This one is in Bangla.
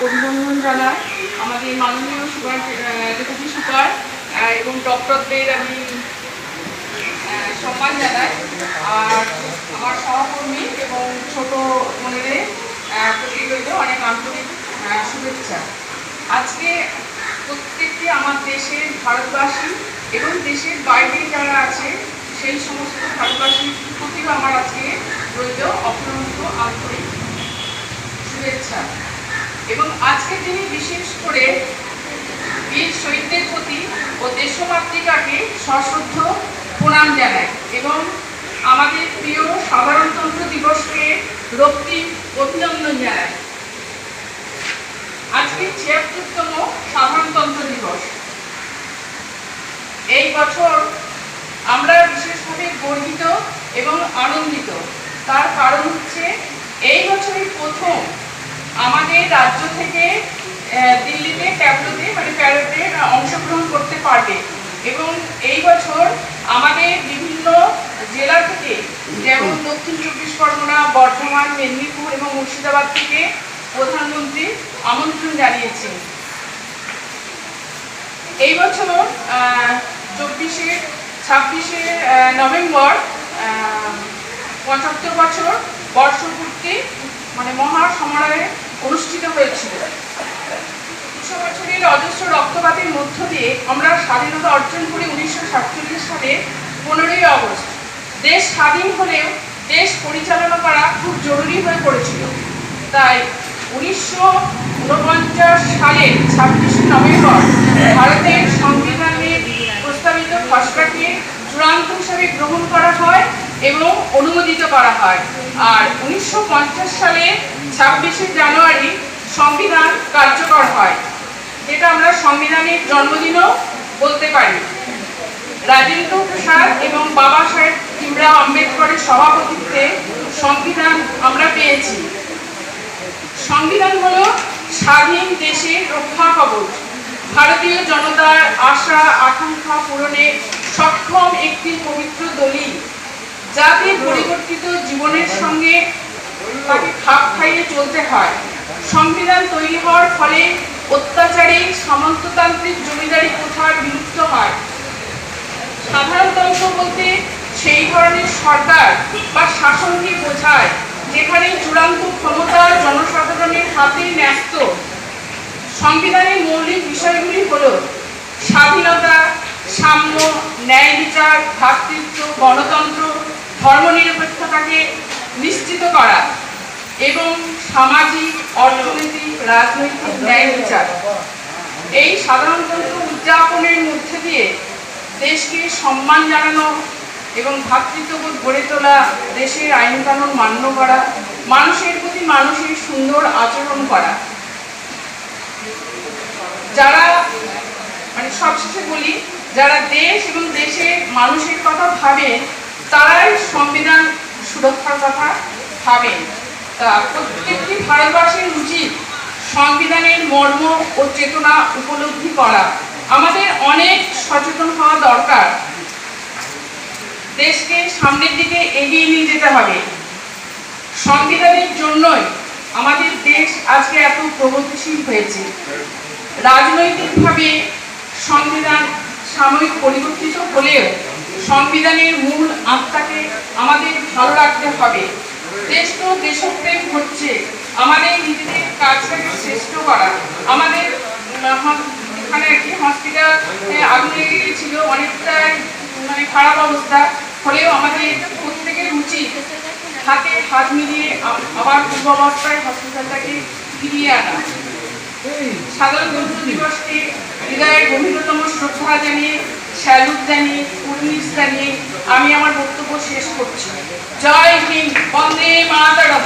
অভিনন্দন জানাই আমাদের মাননীয় সুপার ডেপুটি সুপার এবং ডক্টরদের আমি সম্মান জানাই। আর আমার সহকর্মী এবং ছোট বোনেদের প্রতি রইল অনেক আন্তরিক শুভেচ্ছা। আজকে প্রত্যেকটি আমার দেশের ভারতবাসী এবং দেশের বাইরে যারা আছে সেই সমস্ত ভারতবাসীর প্রতিও আমার আজকে রইল অফুরন্ত আন্তরিক শুভেচ্ছা। এবং আজকের দিনে বিশেষ করে বীর শহীদদের প্রতি ও দেশমাতৃকাকে সশ্রদ্ধ প্রণাম জানাই এবং আমাদের প্রিয় সাধারণতন্ত্র দিবসকে রক্তিম অভিনন্দন জানাই। আজকে ৭৬তম সাধারণতন্ত্র দিবস। এই বছর আমরা বিশেষভাবে গর্বিত এবং আনন্দিত। তার কারণ হচ্ছে এই বছরই প্রথম আমাদের রাজ্য থেকে দিল্লিতে প্যারেডে অংশগ্রহণ করতে পারবে এবং এই বছর আমাদের বিভিন্ন জেলা থেকে, যেমন দক্ষিণ চব্বিশ পরগনা, বর্ধমান, মেদিনীপুর এবং মুর্শিদাবাদ থেকে প্রধানমন্ত্রী আমন্ত্রণ জানিয়েছেন। এই বছর 26শে নভেম্বর ৭৫ বছর বর্ষপূর্তি মহা সমারোহে অনুষ্ঠিত হয়েছিল। ২০০ বছরের অজস্র রক্তপাতের মধ্য দিয়ে আমরা স্বাধীনতা অর্জন করি ১৯৪৭ সালে ১৫ই আগস্ট। দেশ স্বাধীন হলেও দেশ পরিচালনা করা খুব জরুরি হয়ে পড়েছিল। তাই ১৯৪৯ সালের ২৬শে নভেম্বর ভারতের সংবিধানে প্রস্তাবিত খসড়াকে চূড়ান্ত হিসাবে গ্রহণ করা হয় এবং অনুমোদিত করা হয়। আর ১৯৫০ সালে ২৬শে জানুয়ারি সংবিধান কার্যকর হয়, যেটা আমরা সংবিধানের জন্মদিনও বলতে পারি। রাজেন্দ্র প্রসাদ এবং বাবা সাহেব ভীমরাও আম্বেদকরের সভাপতিত্বে সংবিধান আমরা পেয়েছি। সংবিধান হলো স্বাধীন দেশের রক্ষা কবচ, ভারতীয় জনতার আশা আকাঙ্ক্ষা পূরণে সক্ষম একটি পবিত্র দলিল, যাতে পরিবর্তিত জীবনের সঙ্গে তাকে খাপ খাইয়ে চলতে হয়। সংবিধান তৈরি হওয়ার ফলে অত্যাচারী সামন্ততান্ত্রিক জমিদারি প্রথার বিলুপ্ত হয়। সাধারণতন্ত্র বলতে সেই ধরনের সরকার বা শাসনকে বোঝায় যেখানে চূড়ান্ত ক্ষমতা জনসাধারণের হাতে ন্যস্ত। সংবিধানের মৌলিক বিষয়গুলি হল স্বাধীনতা, সাম্য, ন্যায় বিচার, ভ্রাতৃত্ব, গণতন্ত্র, ধর্মনিরপেক্ষতাকে নিশ্চিত করা এবং সামাজিক, অর্থনৈতিক, রাজনৈতিক ন্যায় বিচার। এই সাধারণতন্ত্র উদযাপনের মধ্যে দিয়ে দেশকে সম্মান জানানো এবং ভ্রাতৃত্ববোধ গড়ে তোলা, দেশের আইন কানুন মান্য করা, মানুষের প্রতি মানুষের সুন্দর আচরণ করা। যারা সবশেষে বলি, যারা দেশ এবং দেশের মানুষের কথা ভাবেন তারাই সংবিধান সুরক্ষার কথা ভাবেন। তা প্রত্যেকটি ভারতবাসীর উচিত সংবিধানের মর্ম ও চেতনা উপলব্ধি করা। আমাদের অনেক সচেতন হওয়া দরকার। দেশকে সামনের দিকে এগিয়ে নিয়ে যেতে হবে। সংবিধানের জন্যই আমাদের দেশ আজকে এত প্রগতিশীল হয়েছে। রাজনৈতিকভাবে সংবিধান সাময়িক পরিবর্তিত হলেও সংবিধানের মূল আত্মাকে আমাদের ভালো রাখতে হবে। দেশ তো দেশপ্রেম হচ্ছে আমাদের নিজেদের কাজটাকে শ্রেষ্ঠ করা। আমাদের এখানে হসপিটাল আগুন লেগে গিয়েছিল, অনেকটাই খারাপ অবস্থা হলেও আমাদের প্রত্যেকের উচিত হাতে হাত মিলিয়ে আবার পূর্বাবস্থায় হসপিটালটাকে ফিরিয়ে আনা। সাধারণতন্ত্র দিবসকে হৃদয়ের গভীরতম শ্রদ্ধা জানিয়ে, স্যালুট জানিয়ে, কুর্নিশ জানিয়ে আমি আমার বক্তব্য শেষ করছি। জয় হিন্দ, বন্দে মাতরম।